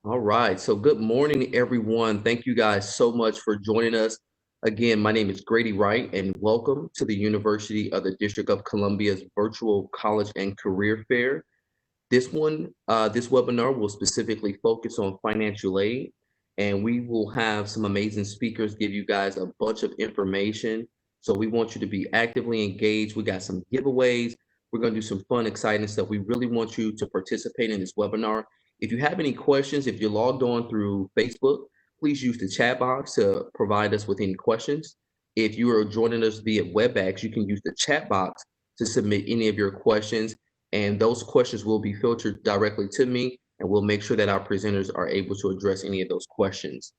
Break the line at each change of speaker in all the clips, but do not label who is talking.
All right. So good morning, everyone. Thank you guys so much for joining us. Again, my name is Grady Wright, and welcome to the University of the District of Columbia's virtual college and career fair. This webinar will specifically focus on financial aid, and we will have some amazing speakers give you guys a bunch of information. So we want you to be actively engaged. We got some giveaways. We're going to do some fun, exciting stuff. We really want you to participate in this webinar. If you have any questions, if you're logged on through Facebook, please use the chat box to provide us with any questions. If you are joining us via WebEx, you can use the chat box to submit any of your questions, and those questions will be filtered directly to me, and we'll make sure that our presenters are able to address any of those questions.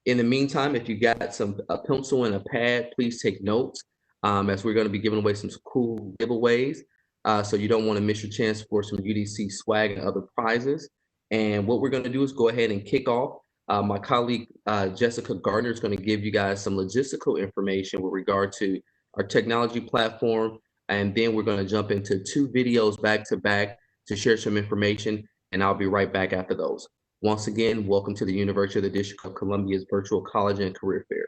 In the meantime, if you got a pencil and a pad, please take notes, as we're going to be giving away some cool giveaways. So you don't want to miss your chance for some UDC swag and other prizes. And what we're going to do is go ahead and kick off. My colleague Jessica Gardner is going to give you guys some logistical information with regard to our technology platform, and then we're going to jump into two videos back to back to share some information, and I'll be right back after those. Once again, welcome to the University of the District of Columbia's virtual college and career fair.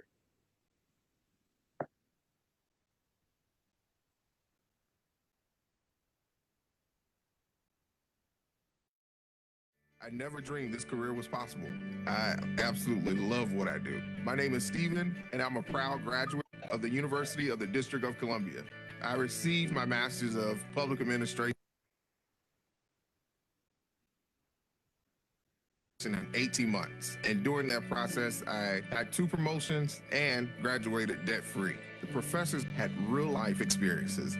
I never dreamed this career was possible. I absolutely love what I do. My name is Steven, and I'm a proud graduate of the University of the District of Columbia. I received my Master's of Public Administration in 18 months. And during that process, I had 2 promotions and graduated debt-free. The professors had real-life experiences.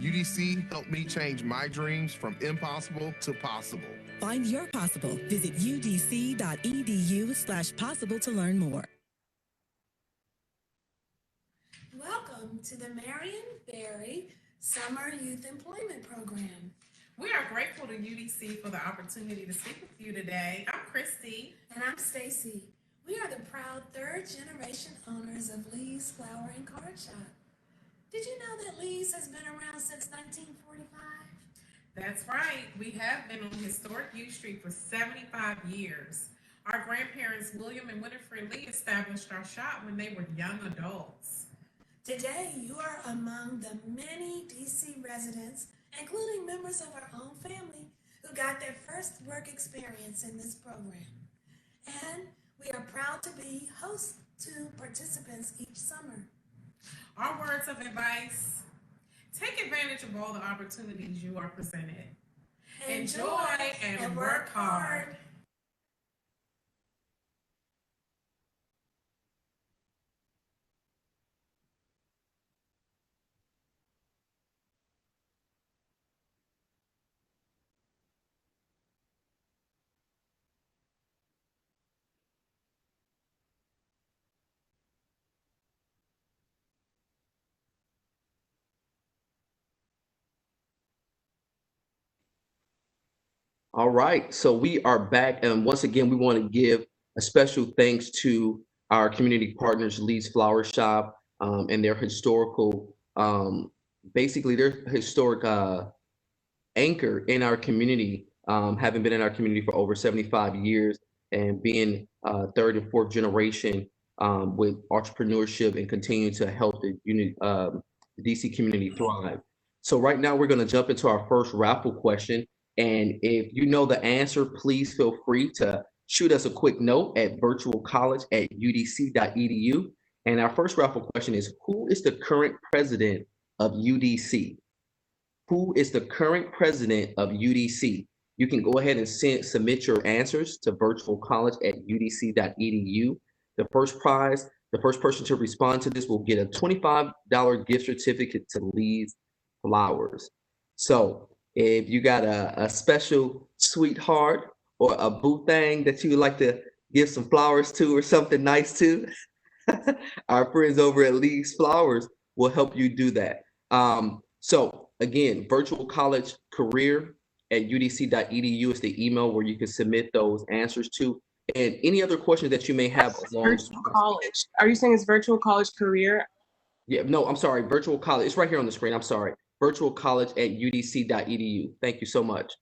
UDC helped me change my dreams from impossible to possible.
Find your possible. Visit udc.edu/possible to learn more.
Welcome to the Marion Berry Summer Youth Employment Program.
We are grateful to UDC for the opportunity to speak with you today. I'm Christy.
And I'm Stacy. We are the proud 3rd generation owners of Lee's Flower and Card Shop. Did you know that Lee's has been around since 1945?
That's right. We have been on historic U Street for 75 years. Our grandparents, William and Winifred Lee, established our shop when they were young adults.
Today, you are among the many DC residents, including members of our own family, who got their first work experience in this program. And we are proud to be hosts to participants each summer.
Our words of advice: take advantage of all the opportunities you are presented. Enjoy and work hard.
All right, so we are back, and once again, we want to give a special thanks to our community partners, Lee's Flower Shop, and their historical, basically their historic anchor in our community, having been in our community for over 75 years and being 3rd and 4th generation with entrepreneurship and continuing to help the DC community thrive. So right now, we're going to jump into our first raffle question. And if you know the answer, please feel free to shoot us a quick note at virtualcollege@udc.edu. And our first raffle question is, who is the current president of UDC? Who is the current president of UDC? You can go ahead and submit your answers to virtualcollege@udc.edu. The first prize, the first person to respond to this will get a $25 gift certificate to Lee's Flowers. So if you got a special sweetheart or a boo thing that you would like to give some flowers to or something nice to, our friends over at Lee's Flowers will help you do that. So again, virtual college career at udc.edu is the email where you can submit those answers to, and any other questions that you may have along
virtual college. Are you saying it's virtual college career?
Yeah, no, I'm sorry, virtual college. It's right here on the screen. I'm sorry. virtualcollege@udc.edu. Thank you so much.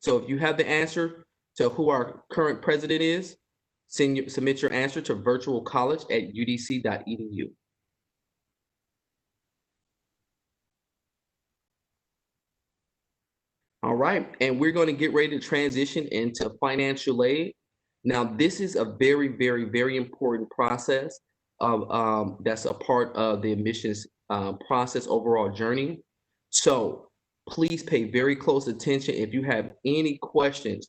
So if you have the answer, to who our current president is, submit your answer to virtualcollege@udc.edu. All right, and we're going to get ready to transition into financial aid. Now, this is a very, very, very important process that's a part of the admissions process overall journey. So please pay very close attention. If you have any questions,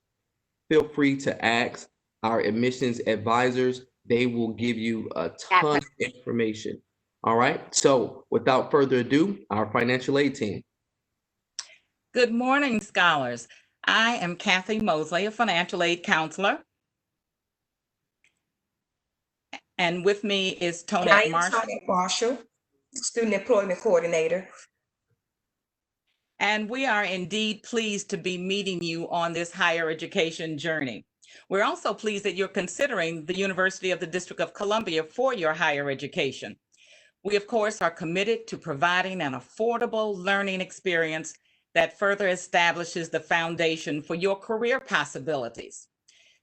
feel free to ask our admissions advisors. They will give you a ton of information. All right, so without further ado, our financial aid team.
Good morning, scholars. I am Kathy Mosley, a financial aid counselor. And with me is Tonette
Marshall, student employment coordinator.
And we are indeed pleased to be meeting you on this higher education journey. We're also pleased that you're considering the University of the District of Columbia for your higher education. We, of course, are committed to providing an affordable learning experience that further establishes the foundation for your career possibilities.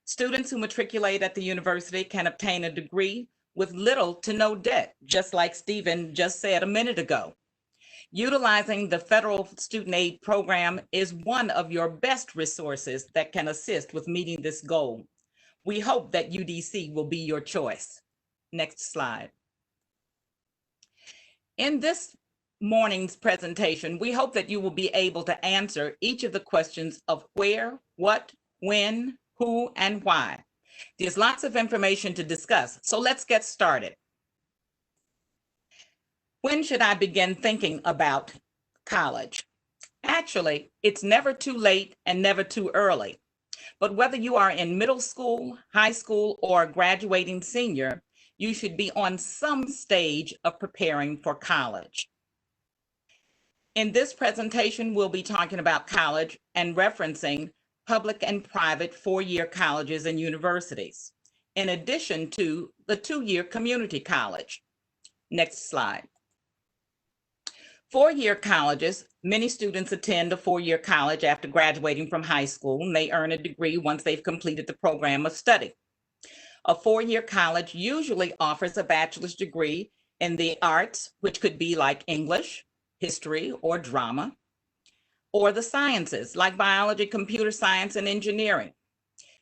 Students who matriculate at the university can obtain a degree with little to no debt, just like Stephen just said a minute ago. Utilizing the federal student aid program is one of your best resources that can assist with meeting this goal. We hope that UDC will be your choice. Next slide. In this morning's presentation, we hope that you will be able to answer each of the questions of where, what, when, who, and why. There's lots of information to discuss, so let's get started. When should I begin thinking about college? Actually, it's never too late and never too early. But whether you are in middle school, high school, or graduating senior, you should be on some stage of preparing for college. In this presentation, we'll be talking about college and referencing public and private four-year colleges and universities, in addition to the two-year community college. Next slide. Four-year colleges, many students attend a four-year college after graduating from high school, and they earn a degree once they've completed the program of study. A four-year college usually offers a bachelor's degree in the arts, which could be like English, history, or drama, or the sciences like biology, computer science, and engineering.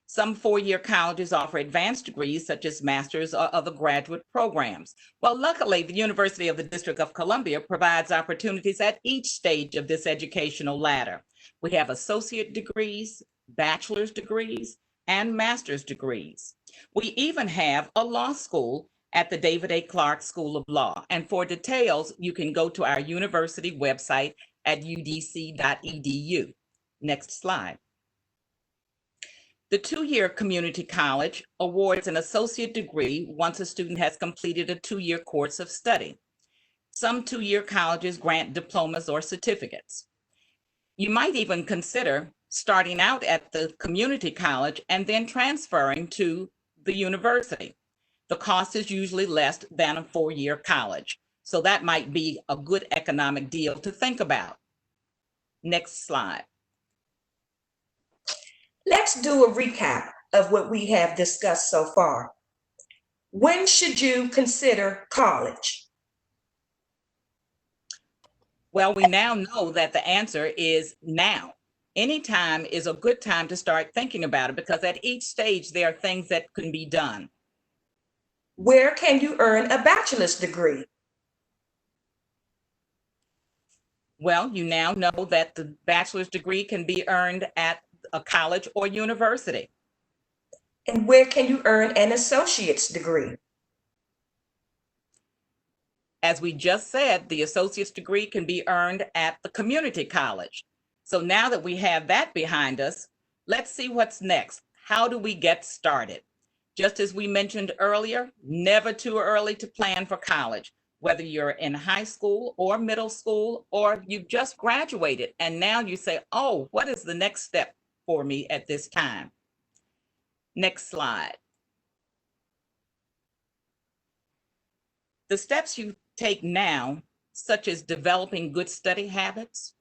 Some four-year colleges offer advanced degrees such as master's or other graduate programs. Well, luckily, the University of the District of Columbia provides opportunities at each stage of this educational ladder. We have associate degrees, bachelor's degrees, and master's degrees. We even have a law school at the David A. Clark School of Law. And for details, you can go to our university website at udc.edu. Next slide. The two-year community college awards an associate degree once a student has completed a two-year course of study. Some two-year colleges grant diplomas or certificates. You might even consider starting out at the community college and then transferring to the university. The cost is usually less than a four-year college, so that might be a good economic deal to think about. Next slide.
Let's do a recap of what we have discussed so far. When should you consider college?
Well, we now know that the answer is now. Any time is a good time to start thinking about it because at each stage there are things that can be done.
Where can you earn a bachelor's degree?
Well, you now know that the bachelor's degree can be earned at a college or university.
And where can you earn an associate's degree?
As we just said, the associate's degree can be earned at the community college. So now that we have that behind us, let's see what's next. How do we get started? Just as we mentioned earlier, never too early to plan for college, whether you're in high school or middle school, or you've just graduated and now you say, oh, what is the next step for me at this time? Next slide. The steps you take now, such as developing good study habits,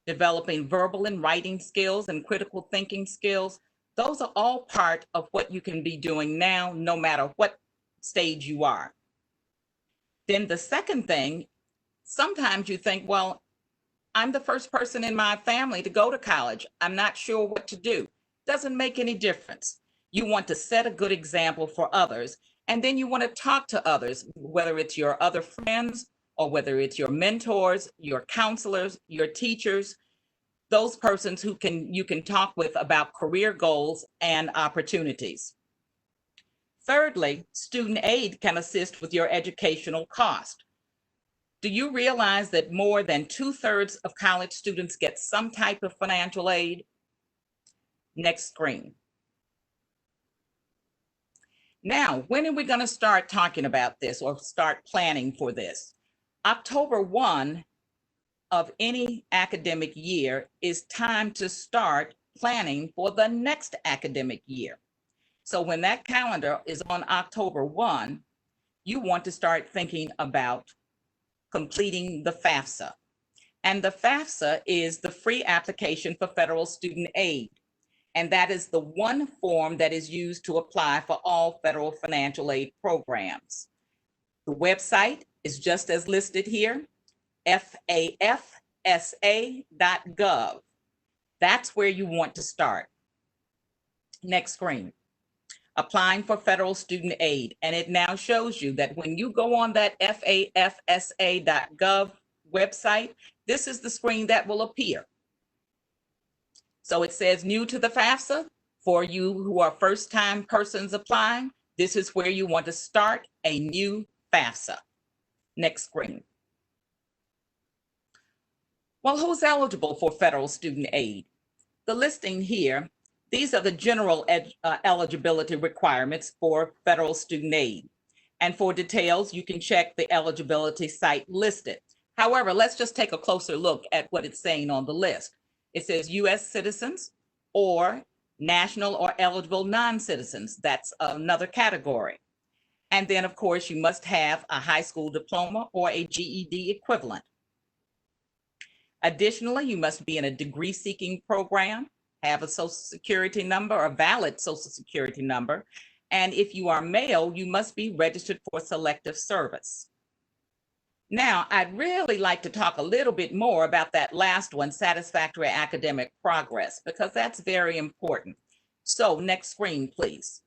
developing verbal and writing skills and critical thinking skills, Those are all part of what you can be doing now, no matter what stage you are. Then the second thing, sometimes you think, well, I'm the first person in my family to go to college. I'm not sure what to do. Doesn't make any difference. You want to set a good example for others, and then you want to talk to others, whether it's your other friends or whether it's your mentors, your counselors, your teachers, those persons who you can talk with about career goals and opportunities. Thirdly, student aid can assist with your educational cost. Do you realize that more than 2/3 of college students get some type of financial aid? Next screen. Now, when are we going to start talking about this or start planning for this? October 1 of any academic year is time to start planning for the next academic year. So when that calendar is on October 1, you want to start thinking about completing the FAFSA. And the FAFSA is the free application for federal student aid. And that is the one form that is used to apply for all federal financial aid programs. The website is just as listed here, fafsa.gov. That's where you want to start. Next screen. Applying for federal student aid. And it now shows you that when you go on that fafsa.gov website, this is the screen that will appear. So it says new to the FAFSA. For you who are first-time persons applying, this is where you want to start a new FAFSA. Next screen. Well, who's eligible for federal student aid? The listing here, these are the general eligibility requirements for federal student aid. And for details, you can check the eligibility site listed. However, let's just take a closer look at what it's saying on the list. It says U.S. citizens or national or eligible non-citizens. That's another category. And then, of course, you must have a high school diploma or a GED equivalent. Additionally, you must be in a degree-seeking program, have a Social Security number, a valid Social Security number, and if you are male, you must be registered for selective service. Now, I'd really like to talk a little bit more about that last one, satisfactory academic progress, because that's very important. So, next screen, please.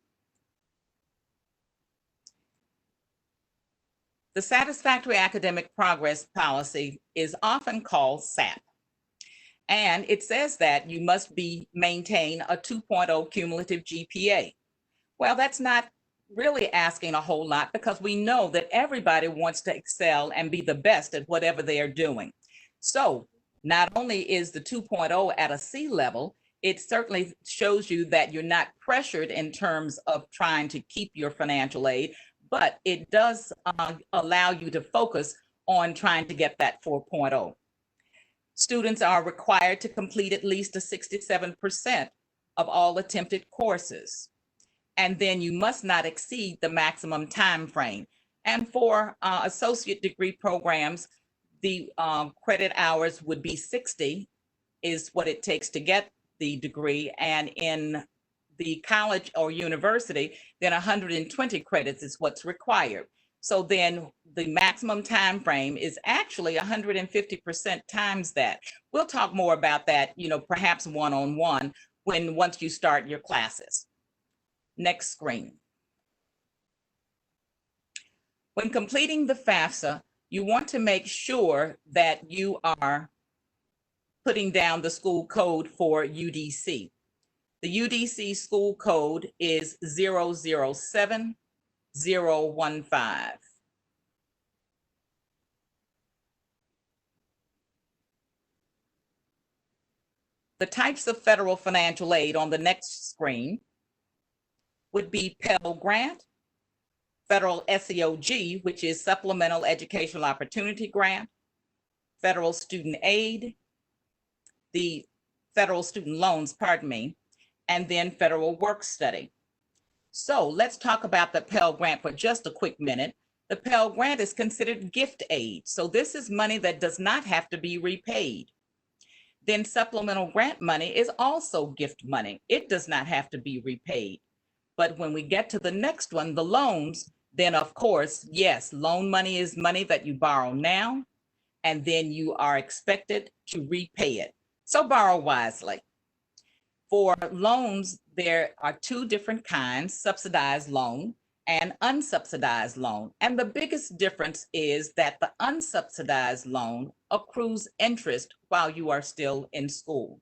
The satisfactory academic progress policy is often called SAP. And it says that you must maintain a 2.0 cumulative GPA. Well, that's not really asking a whole lot, because we know that everybody wants to excel and be the best at whatever they are doing. So not only is the 2.0 at a C level, it certainly shows you that you're not pressured in terms of trying to keep your financial aid, but it does allow you to focus on trying to get that 4.0. Students are required to complete at least 67% of all attempted courses. And then you must not exceed the maximum time frame. And for associate degree programs, the credit hours would be 60 is what it takes to get the degree. And in the college or university, then 120 credits is what's required. So then the maximum time frame is actually 150% times that. We'll talk more about that, perhaps one-on-one once you start your classes. Next screen. When completing the FAFSA, you want to make sure that you are putting down the school code for UDC. The UDC school code is 007015. The types of federal financial aid on the next screen would be Pell Grant, Federal SEOG, which is Supplemental Educational Opportunity Grant, Federal Student Aid, the Federal Student Loans, and then Federal Work Study. So let's talk about the Pell Grant for just a quick minute. The Pell Grant is considered gift aid. So this is money that does not have to be repaid. Then supplemental grant money is also gift money. It does not have to be repaid. But when we get to the next one, the loans, then of course, yes, loan money is money that you borrow now, and then you are expected to repay it. So borrow wisely. For loans, there are two different kinds, subsidized loan and unsubsidized loan. And the biggest difference is that the unsubsidized loan accrues interest while you are still in school.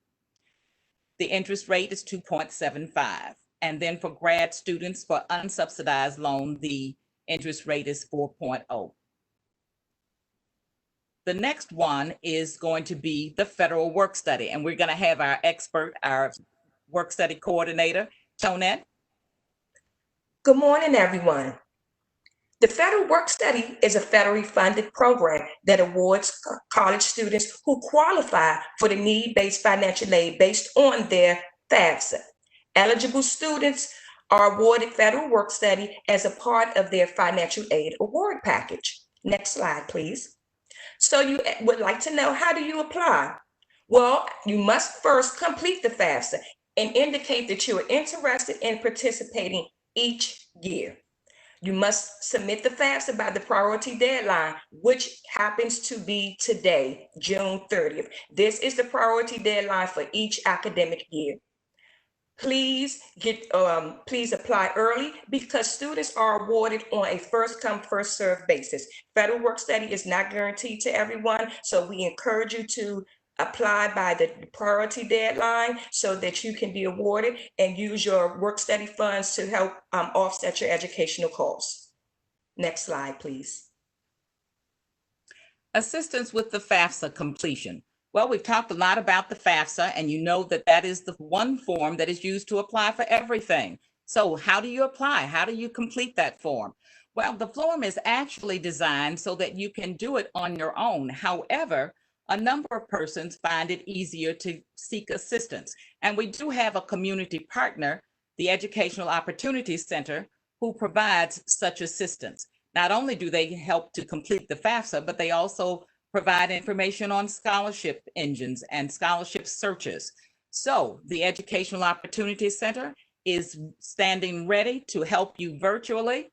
The interest rate is 2.75. And then for grad students for unsubsidized loan, the interest rate is 4.0. The next one is going to be the federal work study. And we're going to have our expert, our work study coordinator, Tonette.
Good morning, everyone. The Federal Work Study is a federally funded program that awards college students who qualify for the need-based financial aid based on their FAFSA. Eligible students are awarded Federal Work Study as a part of their financial aid award package. Next slide, please. So you would like to know, how do you apply? Well, you must first complete the FAFSA and indicate that you are interested in participating each year. You must submit the FAFSA by the priority deadline, which happens to be today, June 30th. This is the priority deadline for each academic year. Please apply early because students are awarded on a first come, first served basis. Federal Work Study is not guaranteed to everyone, so we encourage you to apply by the priority deadline so that you can be awarded and use your work study funds to help offset your educational costs. Next slide, please.
Assistance with the FAFSA completion. Well, we've talked a lot about the FAFSA, and you know that that is the one form that is used to apply for everything. So how do you apply? How do you complete that form? Well, the form is actually designed so that you can do it on your own. However, a number of persons find it easier to seek assistance. And we do have a community partner, the Educational Opportunities Center, who provides such assistance. Not only do they help to complete the FAFSA, but they also provide information on scholarship engines and scholarship searches. So the Educational Opportunities Center is standing ready to help you virtually.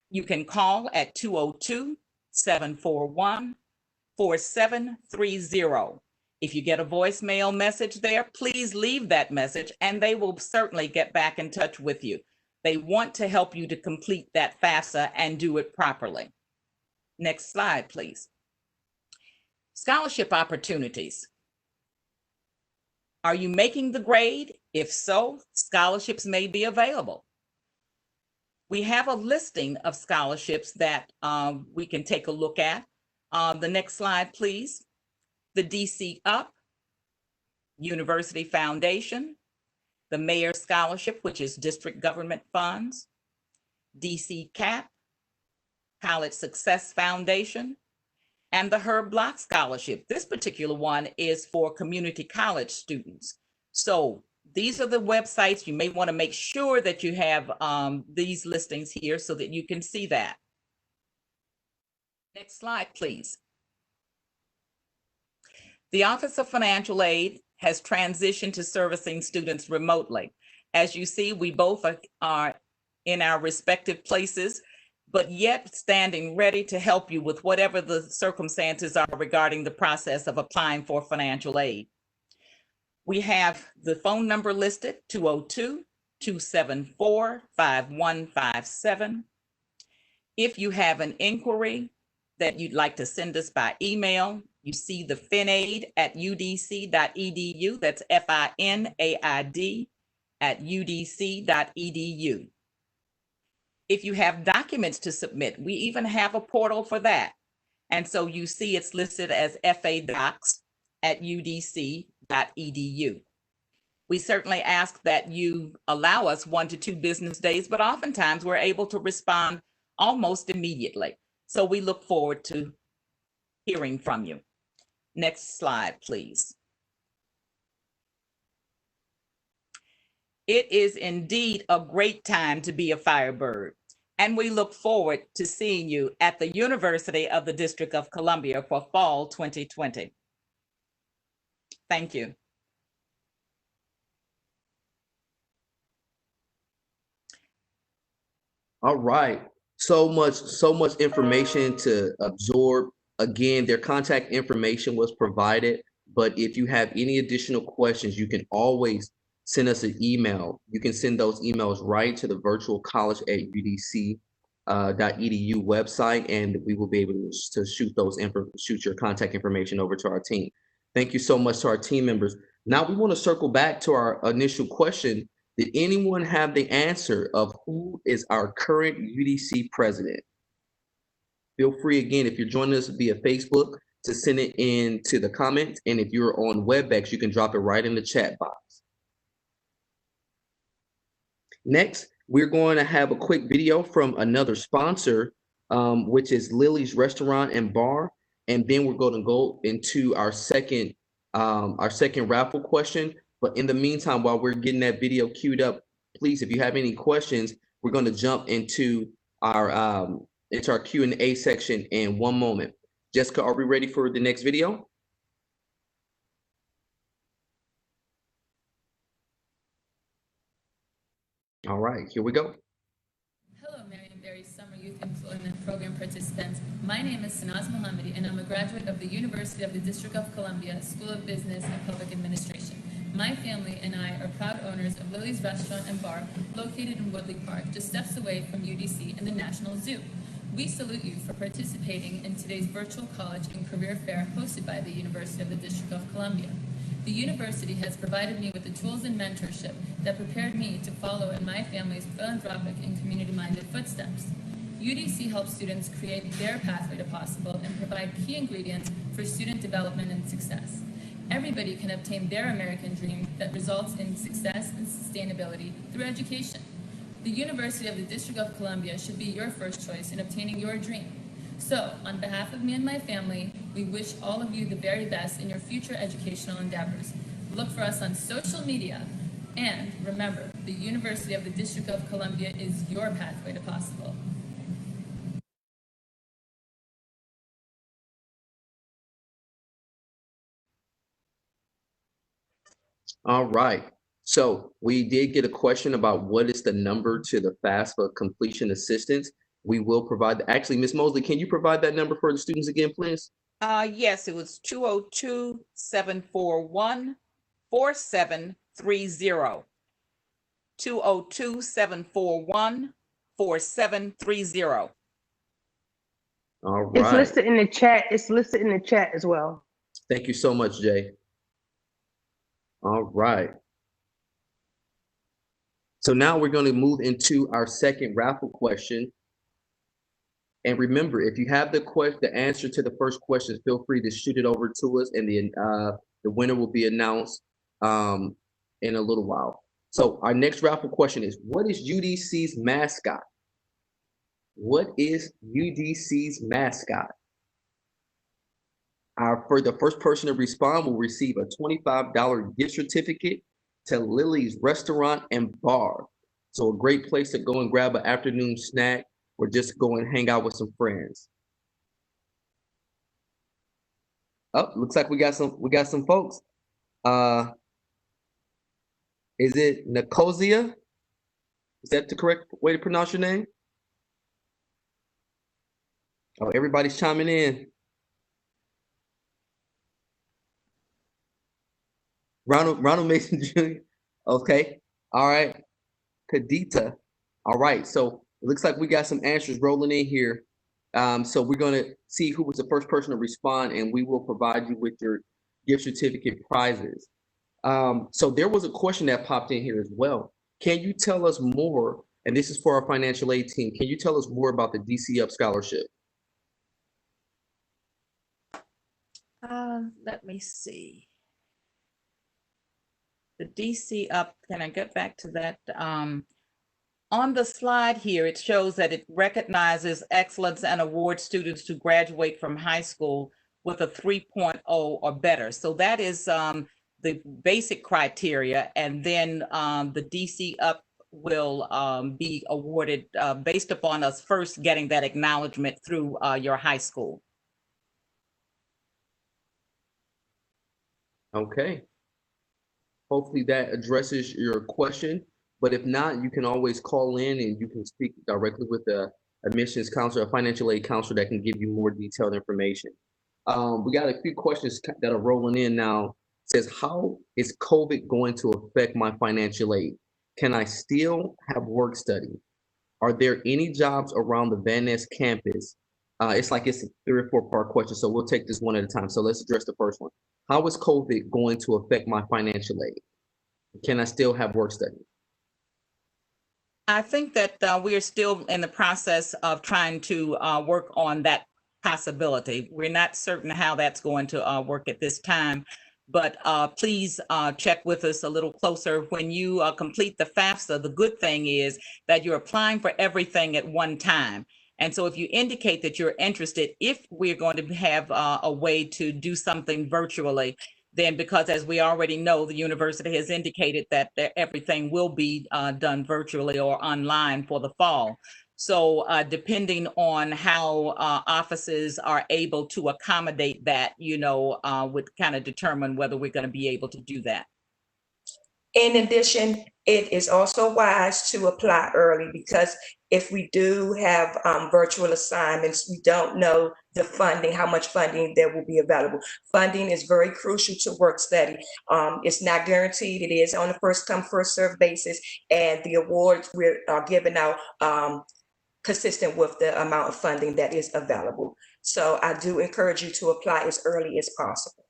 You can call at 202-741-4730. If you get a voicemail message there, please leave that message and they will certainly get back in touch with you. They want to help you to complete that FAFSA and do it properly. Next slide, please. Scholarship opportunities. Are you making the grade? If so, scholarships may be available. We have a listing of scholarships that we can take a look at. The next slide, please. The DC UP, University Foundation, the Mayor's Scholarship, which is district government funds, DC CAP, College Success Foundation, and the Herb Block Scholarship. This particular one is for community college students. So these are the websites. You may want to make sure that you have these listings here so that you can see that. Next slide, please. The Office of Financial Aid has transitioned to servicing students remotely. As you see, we both are in our respective places, but yet standing ready to help you with whatever the circumstances are regarding the process of applying for financial aid. We have the phone number listed, 202-274-5157. If you have an inquiry that you'd like to send us by email, you see the finaid@udc.edu. That's FINAID@udc.edu. If you have documents to submit, we even have a portal for that. And so you see it's listed as fadocs@udc.edu. We certainly ask that you allow us 1 to 2 business days, but oftentimes we're able to respond almost immediately. So we look forward to hearing from you. Next slide, please. It is indeed a great time to be a Firebird, and we look forward to seeing you at the University of the District of Columbia for fall 2020. Thank you.
All right. So much information to absorb. Again, their contact information was provided, but if you have any additional questions, you can always send us an email. You can send those emails right to the virtual college at UDC .edu website, and we will be able to shoot your contact information over to our team. Thank you so much to our team members. Now we want to circle back to our initial question. Did anyone have the answer of who is our current UDC president? Feel free again, if you're joining us via Facebook, to send it into the comments. And if you're on WebEx, you can drop it right in the chat box. Next, we're going to have a quick video from another sponsor, which is Lily's Restaurant and Bar. And then we're going to go into our second raffle question. But in the meantime, while we're getting that video queued up, please, if you have any questions, we're going to jump into our Q&A section in one moment. Jessica, are we ready for the next video? All right, here we go.
Hello, Marion Barry Summer Youth Employment Program participants. My name is Sanaz Mohammadi, and I'm a graduate of the University of the District of Columbia School of Business and Public Administration. My family and I are proud owners of Lily's Restaurant and Bar, located in Woodley Park, just steps away from UDC and the National Zoo. We salute you for participating in today's virtual college and career fair hosted by the University of the District of Columbia. The university has provided me with the tools and mentorship that prepared me to follow in my family's philanthropic and community-minded footsteps. UDC helps students create their pathway to possible and provide key ingredients for student development and success. Everybody can obtain their American dream that results in success and sustainability through education. The University of the District of Columbia should be your first choice in obtaining your dream. So, on behalf of me and my family, we wish all of you the very best in your future educational endeavors. Look for us on social media. And remember, the University of the District of Columbia is your pathway to possible.
All right. So we did get a question about what is the number to the FAFSA completion assistance. We will provide, actually, Ms. Mosley, can you provide that number for the students again, please?
Yes, it was 202-741-4730. 202-741-4730.
All right.
It's listed in the chat. It's listed in the chat as well.
Thank you so much, Jay. All right. So now we're going to move into our second raffle question. And remember, if you have the answer to the first question, feel free to shoot it over to us, and the winner will be announced in a little while. So our next raffle question is, what is UDC's mascot? What is UDC's mascot? For the first person to respond will receive a $25 gift certificate to Lily's Restaurant and Bar. So a great place to go and grab an afternoon snack or just go and hang out with some friends. Oh, looks like we got some folks. Is it Nicosia? Is that the correct way to pronounce your name? Oh, everybody's chiming in. Ronald Mason Jr. Okay. All right. Kadita. All right. So it looks like we got some answers rolling in here. So we're going to see who was the first person to respond, and we will provide you with your gift certificate prizes. So there was a question that popped in here as well. Can you tell us more, and this is for our financial aid team, can you tell us more about the DC Up Scholarship?
Let me see. The DC Up, can I get back to that? On the slide here, it shows that it recognizes excellence and awards students who graduate from high school with a 3.0 or better. So that is the basic criteria. And then the DC Up will be awarded based upon us first getting that acknowledgement through your high school.
Okay. Hopefully that addresses your question. But if not, you can always call in and you can speak directly with the admissions counselor, a financial aid counselor that can give you more detailed information. We got a few questions that are rolling in now. It says, how is COVID going to affect my financial aid? Can I still have work study? Are there any jobs around the Van Ness campus? It's like it's a 3 or 4 part question, so we'll take this one at a time. So let's address the first one. How is COVID going to affect my financial aid? Can I still have work study?
I think that we are still in the process of trying to work on that possibility. We're not certain how that's going to work at this time, but please check with us a little closer. When you complete the FAFSA, the good thing is that you're applying for everything at one time. And so if you indicate that you're interested, if we're going to have a way to do something virtually, then because as we already know, the university has indicated that everything will be done virtually or online for the fall. So depending on how offices are able to accommodate that, would kind of determine whether we're going to be able to do that.
In addition, it is also wise to apply early because if we do have virtual assignments, we don't know the funding, how much funding there will be available. Funding is very crucial to work study. It's not guaranteed. It is on a first come, first served basis. And the awards we are giving out consistent with the amount of funding that is available. So I do encourage you to apply as early as possible.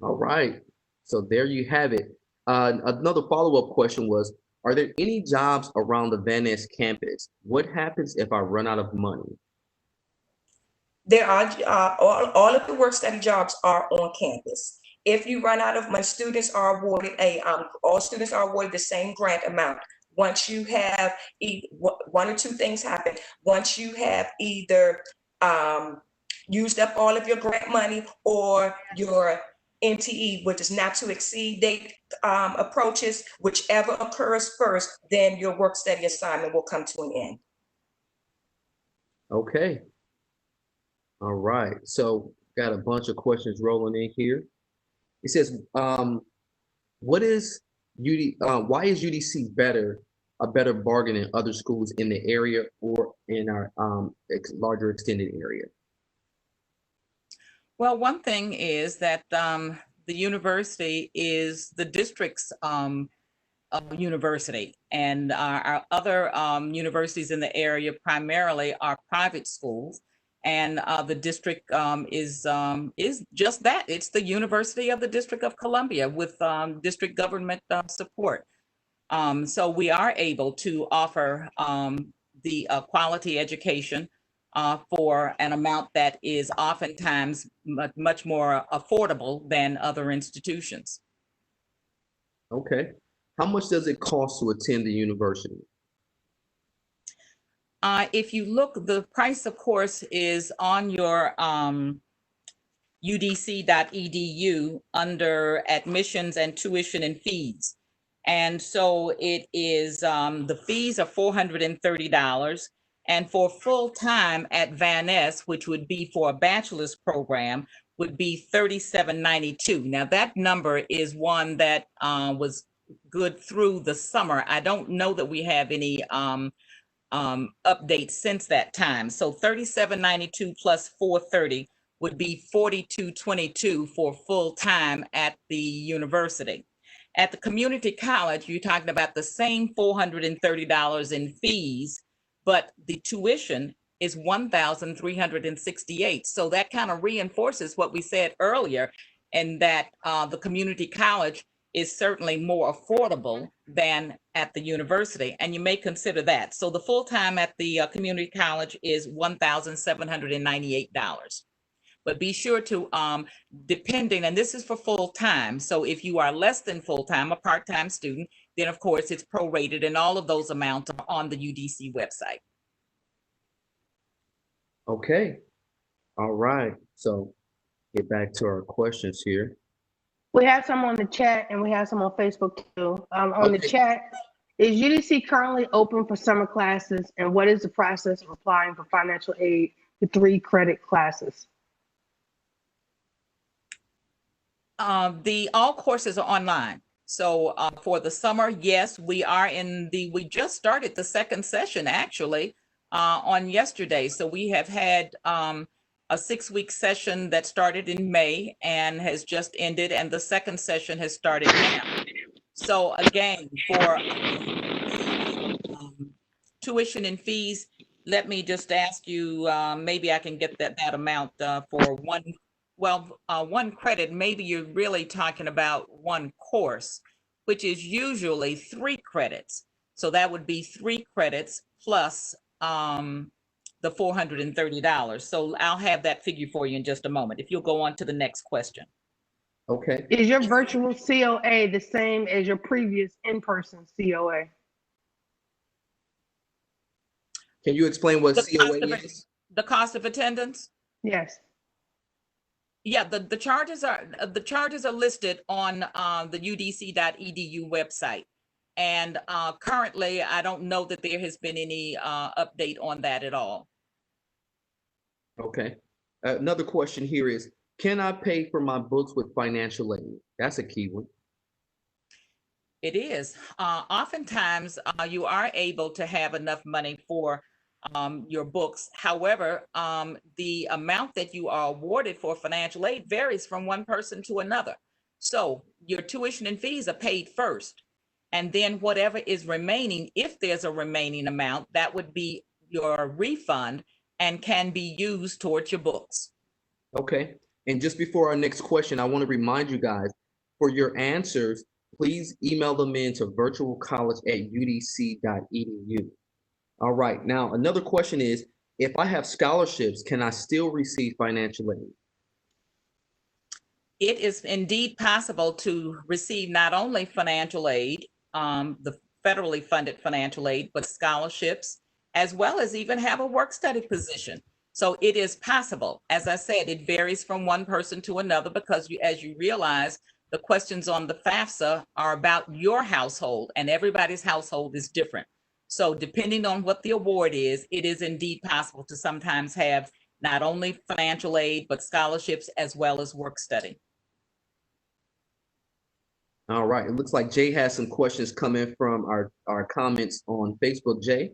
All right. So there you have it. Another follow-up question was, are there any jobs around the Van Ness campus? What happens if I run out of money?
There are all of the work study jobs are on campus. If you run out of money, students are awarded all students are awarded the same grant amount. Once you have one or two things happen. Once you have either used up all of your grant money or your NTE, which is not to exceed date approaches, whichever occurs first, then your work study assignment will come to an end.
Okay. All right. So got a bunch of questions rolling in here. It says, why is UDC a better bargain than other schools in the area or in our larger extended area?
Well, one thing is that the university is the district's university, and our other universities in the area primarily are private schools, and the district is just that. It's the University of the District of Columbia with district government support. So we are able to offer the quality education for an amount that is oftentimes much more affordable than other institutions.
Okay. How much does it cost to attend the university?
If you look, the price, of course, is on your udc.edu under admissions and tuition and fees. And so it is, the fees are $430. And for full-time at Van Ness, which would be for a bachelor's program, would be $37.92. Now that number is one that was good through the summer. I don't know that we have any updates since that time. So $37.92 plus $430 would be $42.22 for full-time at the university. At the community college, you're talking about the same $430 in fees, but the tuition is $1,368. So that kind of reinforces what we said earlier, and that the community college is certainly more affordable than at the university, and you may consider that. So the full-time at the community college is $1,798. But be sure to, depending, and this is for full-time, so if you are less than full-time, a part-time student, then of course it's prorated, and all of those amounts are on the UDC website.
Okay. All right. So get back to our questions here.
We have some on the chat and we have some on Facebook too. On the chat, is UDC currently open for summer classes, and what is the process of applying for financial aid to 3 credit classes?
All courses are online. So for the summer, yes, we just started the second session actually on yesterday. So we have had a 6-week session that started in May and has just ended, and the second session has started now. So again, for tuition and fees, let me just ask you, maybe I can get that amount for one credit. Maybe you're really talking about one course, which is usually 3 credits. So that would be 3 credits plus the $430. So I'll have that figure for you in just a moment. If you'll go on to the next question.
Okay.
Is your virtual COA the same as your previous in-person COA?
Can you explain what COA is?
The cost of attendance?
Yes.
Yeah, the charges are listed on the udc.edu website. And currently, I don't know that there has been any update on that at all.
Okay. Another question here is, can I pay for my books with financial aid? That's a key one.
It is. Oftentimes, you are able to have enough money for your books. However, the amount that you are awarded for financial aid varies from one person to another. So your tuition and fees are paid first. And then whatever is remaining, if there's a remaining amount, that would be your refund and can be used towards your books.
Okay. And just before our next question, I want to remind you guys, for your answers, please email them in to virtualcollege@udc.edu. All right. Now, another question is, if I have scholarships, can I still receive financial aid?
It is indeed possible to receive not only financial aid, the federally funded financial aid, but scholarships, as well as even have a work study position. So it is possible. As I said, it varies from one person to another because as you realize, the questions on the FAFSA are about your household, and everybody's household is different. So depending on what the award is, it is indeed possible to sometimes have not only financial aid, but scholarships as well as work study.
All right. It looks like Jay has some questions coming from our comments on Facebook. Jay?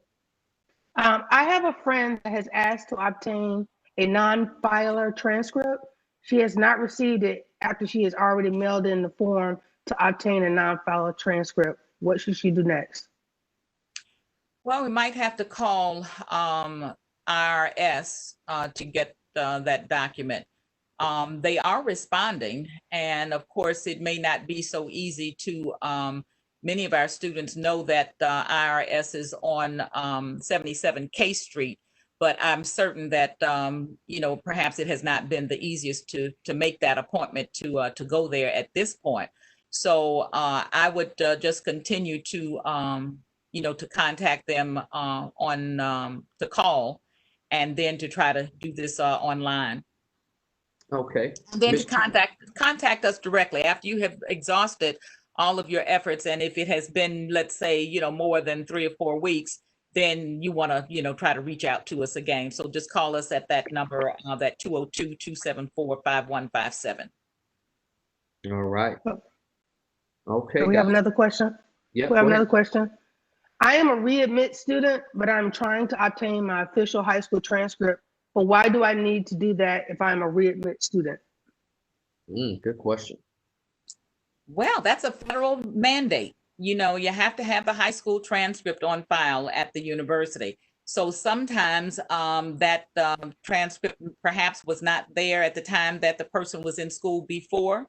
I have a friend that has asked to obtain a non-filer transcript. She has not received it after she has already mailed in the form to obtain a non-filer transcript. What should she do next?
Well, we might have to call IRS to get that document. They are responding, and of course, it may not be so easy to many of our students know that IRS is on 77 K Street, but I'm certain that perhaps it has not been the easiest to make that appointment to go there at this point. So I would just continue to to contact them to call, and then to try to do this online.
Okay.
And then to contact us directly after you have exhausted all of your efforts. And if it has been, let's say, more than 3 or 4 weeks, then you want to, try to reach out to us again. So just call us at that number, that 202-274-5157.
All right. Okay.
So we have another question?
Yeah.
We have another question. I am a readmit student, but I'm trying to obtain my official high school transcript. But why do I need to do that if I'm a readmit student?
Good question.
Well, that's a federal mandate. You have to have the high school transcript on file at the university. So sometimes that transcript perhaps was not there at the time that the person was in school before.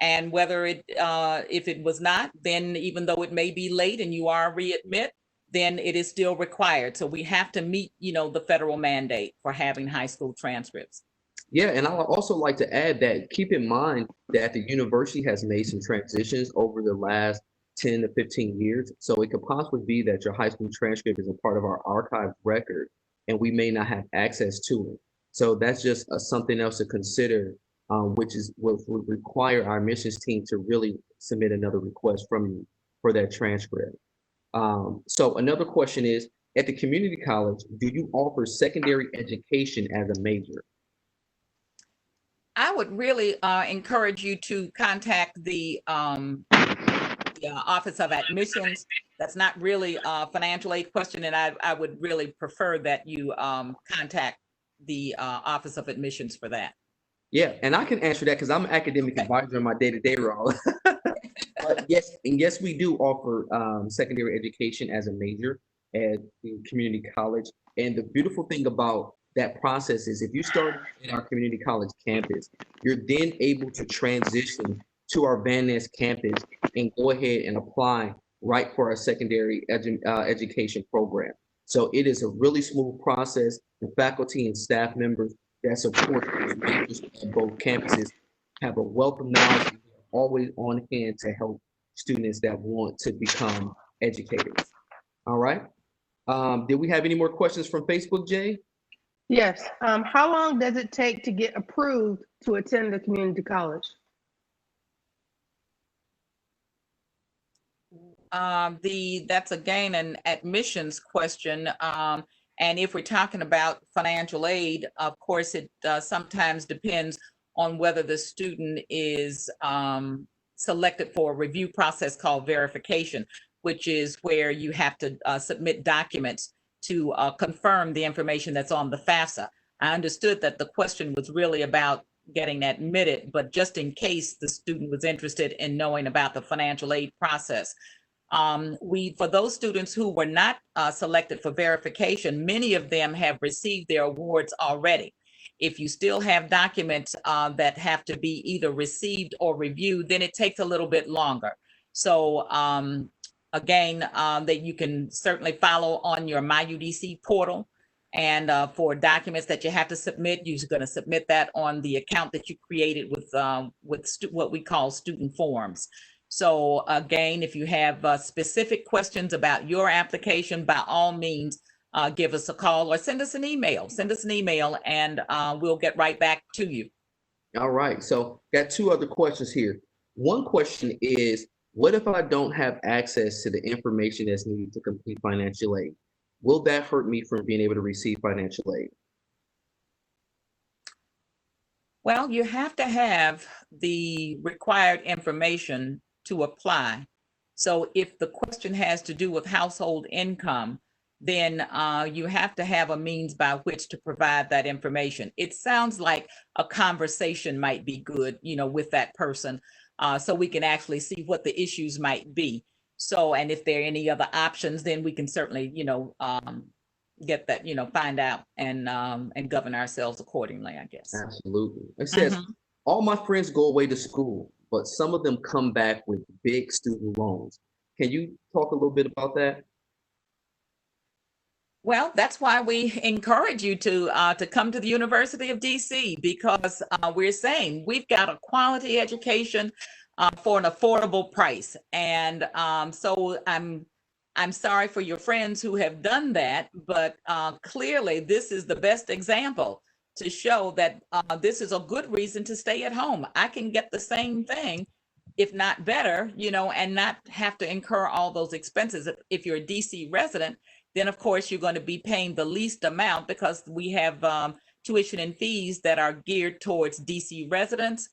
And whether if it was not, then even though it may be late and you are readmit, then it is still required. So we have to meet, the federal mandate for having high school transcripts.
Yeah, and I would also like to add that keep in mind that the university has made some transitions over the last 10 to 15 years. So it could possibly be that your high school transcript is a part of our archived record and we may not have access to it. So that's just something else to consider, which would require our admissions team to really submit another request from you for that transcript. So another question is, at the community college, do you offer secondary education as a major?
I would really encourage you to contact the Office of Admissions. That's not really a financial aid question, and I would really prefer that you contact the Office of Admissions for that.
Yeah, and I can answer that because I'm an academic
Okay.
advisor in my day-to-day role. But yes, we do offer secondary education as a major at the community college. And the beautiful thing about that process is if you start in our community college campus, you're then able to transition to our Van Ness campus and go ahead and apply right for our secondary education program. So it is a really smooth process. The faculty and staff members that support those majors at both campuses have a wealth of knowledge, always on hand to help students that want to become educators. All right. Did we have any more questions from Facebook, Jay?
Yes. How long does it take to get approved to attend the community college?
That's again an admissions question. And if we're talking about financial aid, of course, it sometimes depends on whether the student is selected for a review process called verification, which is where you have to submit documents to confirm the information that's on the FAFSA. I understood that the question was really about getting admitted, but just in case the student was interested in knowing about the financial aid process. For those students who were not selected for verification, many of them have received their awards already. If you still have documents that have to be either received or reviewed, then it takes a little bit longer. So again, that you can certainly follow on your MyUDC portal. And for documents that you have to submit, you're going to submit that on the account that you created with what we call student forms. So again, if you have specific questions about your application, by all means, give us a call or send us an email. Send us an email and we'll get right back to you.
All right. So got two other questions here. One question is, what if I don't have access to the information that's needed to complete financial aid? Will that hurt me from being able to receive financial aid?
Well, you have to have the required information to apply. So if the question has to do with household income, then you have to have a means by which to provide that information. It sounds like a conversation might be good, with that person, so we can actually see what the issues might be. So, and if there are any other options, then we can certainly, get that, find out and govern ourselves accordingly, I guess.
Absolutely. It says, all my friends go away to school, but some of them come back with big student loans. Can you talk a little bit about that?
Well, that's why we encourage you to come to the University of DC, because we're saying we've got a quality education for an affordable price. And so I'm sorry for your friends who have done that, but clearly this is the best example to show that this is a good reason to stay at home. I can get the same thing, if not better, and not have to incur all those expenses. If you're a DC resident, then of course you're going to be paying the least amount, because we have tuition and fees that are geared towards DC residents,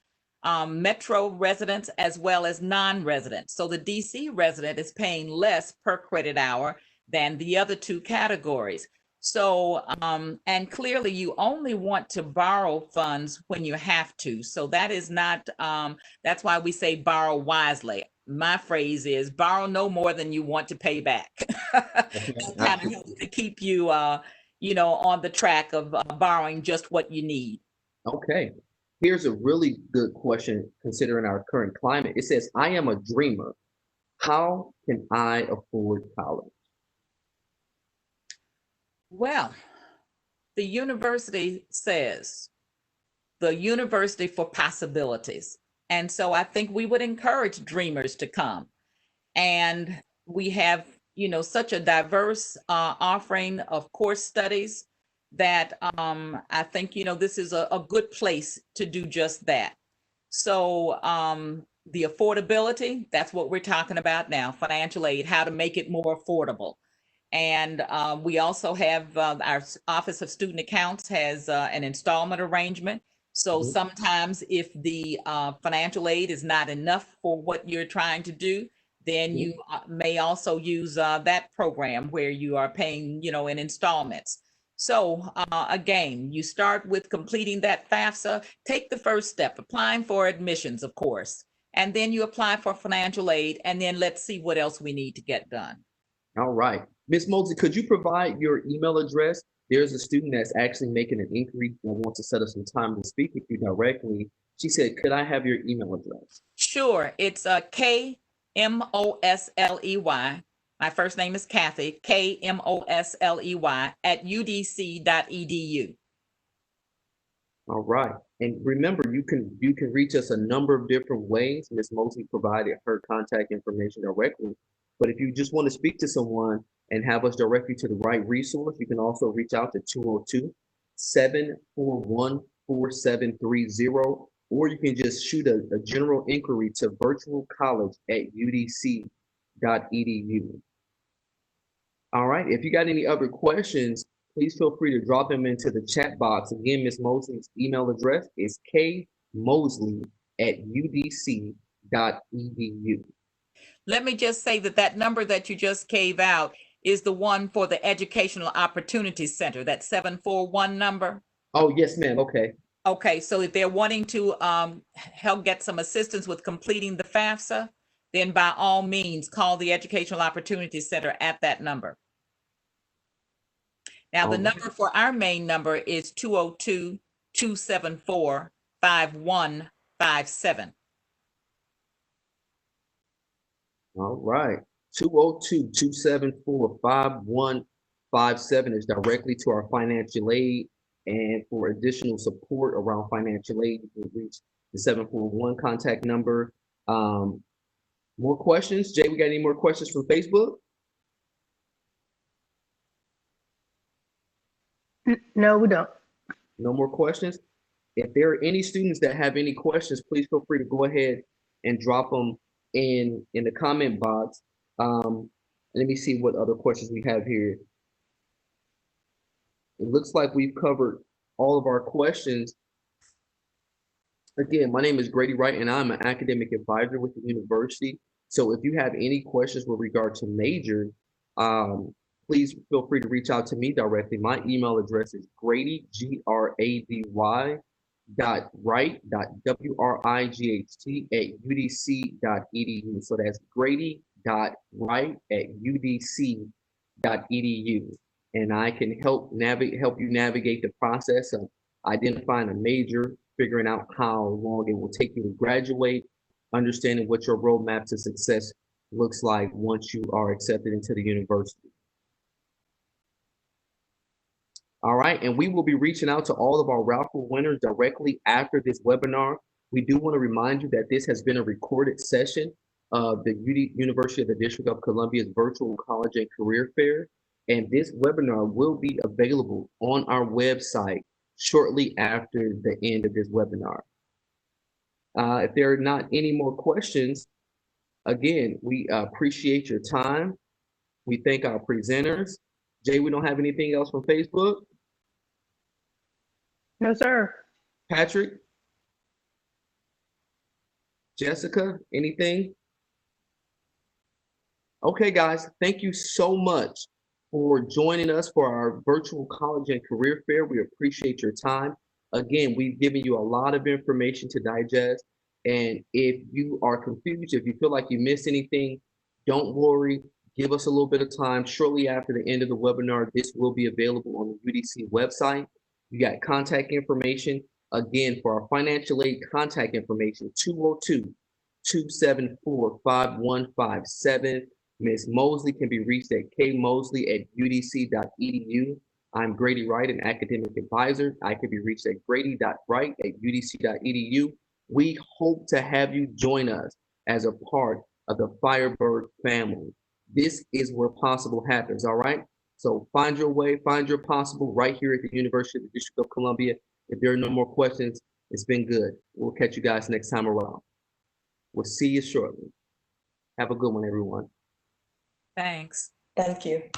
metro residents, as well as non-residents. So the DC resident is paying less per credit hour than the other two categories. So, and clearly you only want to borrow funds when you have to. So that is not, that's why we say borrow wisely. My phrase is borrow no more than you want to pay back. That kind of helps to keep you, on the track of borrowing just what you need.
Okay. Here's a really good question considering our current climate. It says, I am a dreamer. How can I afford college?
Well, the university says the university for possibilities. And so I think we would encourage dreamers to come. And we have, such a diverse offering of course studies that I think, this is a good place to do just that. So the affordability, that's what we're talking about now, financial aid, how to make it more affordable. And we also have our Office of Student Accounts has an installment arrangement. So sometimes if the financial aid is not enough for what you're trying to do, then you may also use that program where you are paying, in installments. So again, you start with completing that FAFSA, take the first step, applying for admissions, of course, and then you apply for financial aid, and then let's see what else we need to get done.
All right. Ms. Mosley, could you provide your email address? There's a student that's actually making an inquiry that wants to set up some time to speak with you directly. She said, could I have your email address?
Sure. It's KMOSLEY. My first name is Kathy, KMOSLEY @udc.edu.
All right. And remember, you can reach us a number of different ways. Ms. Mosley provided her contact information directly. But if you just want to speak to someone and have us direct you to the right resource, you can also reach out to 202-741-4730, or you can just shoot a general inquiry to virtualcollege@udc.edu. All right. If you got any other questions, please feel free to drop them into the chat box. Again, Ms. Mosley's email address is kmosley@udc.edu.
Let me just say that number that you just gave out is the one for the Educational Opportunity Center, that 741 number.
Oh, yes, ma'am. Okay.
Okay, so if they're wanting to help get some assistance with completing the FAFSA, then by all means, call the Educational Opportunity Center at that number. Now, the number for our main number is 202-274-5157.
All right. 202-274-5157 is directly to our financial aid. And for additional support around financial aid, you can reach the 741 contact number. More questions? Jay, we got any more questions from Facebook?
No, we don't.
No more questions? If there are any students that have any questions, please feel free to go ahead and drop them in the comment box. Let me see what other questions we have here. It looks like we've covered all of our questions. Again, my name is Grady Wright, and I'm an academic advisor with the university. So if you have any questions with regard to major, please feel free to reach out to me directly. My email address is Grady, GRADY, .wright@udc.edu. So that's grady.wright@udc.edu. And I can help you navigate the process of identifying a major, figuring out how long it will take you to graduate, understanding what your roadmap to success looks like once you are accepted into the university. All right, and we will be reaching out to all of our raffle winners directly after this webinar. We do want to remind you that this has been a recorded session of the University of the District of Columbia's virtual college and career fair. And this webinar will be available on our website shortly after the end of this webinar. If there are not any more questions, again, we appreciate your time. We thank our presenters. Jay, we don't have anything else from Facebook?
No, sir.
Patrick? Jessica, anything? Okay, guys, thank you so much for joining us for our virtual college and career fair. We appreciate your time. Again, we've given you a lot of information to digest. And if you are confused, if you feel like you missed anything, don't worry. Give us a little bit of time. Shortly after the end of the webinar, this will be available on the UDC website. You got contact information. Again, for our financial aid contact information, 202-274-5157. Ms. Mosley can be reached at kmosley@udc.edu. I'm Grady Wright, an academic advisor. I can be reached at grady.wright@udc.edu. We hope to have you join us as a part of the Firebird family. This is where possible happens, all right? So find your way, find your possible right here at the University of the District of Columbia. If there are no more questions, it's been good. We'll catch you guys next time around. We'll see you shortly. Have a good one, everyone.
Thanks.
Thank you.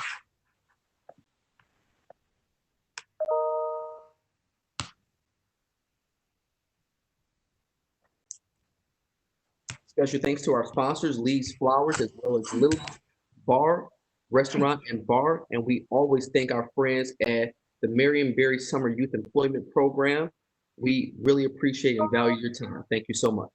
Special thanks to our sponsors, Lee's Flowers, as well as Lily's Bar, Restaurant and Bar. And we always thank our friends at the Marion Berry Summer Youth Employment Program. We really appreciate and value your time. Thank you so much.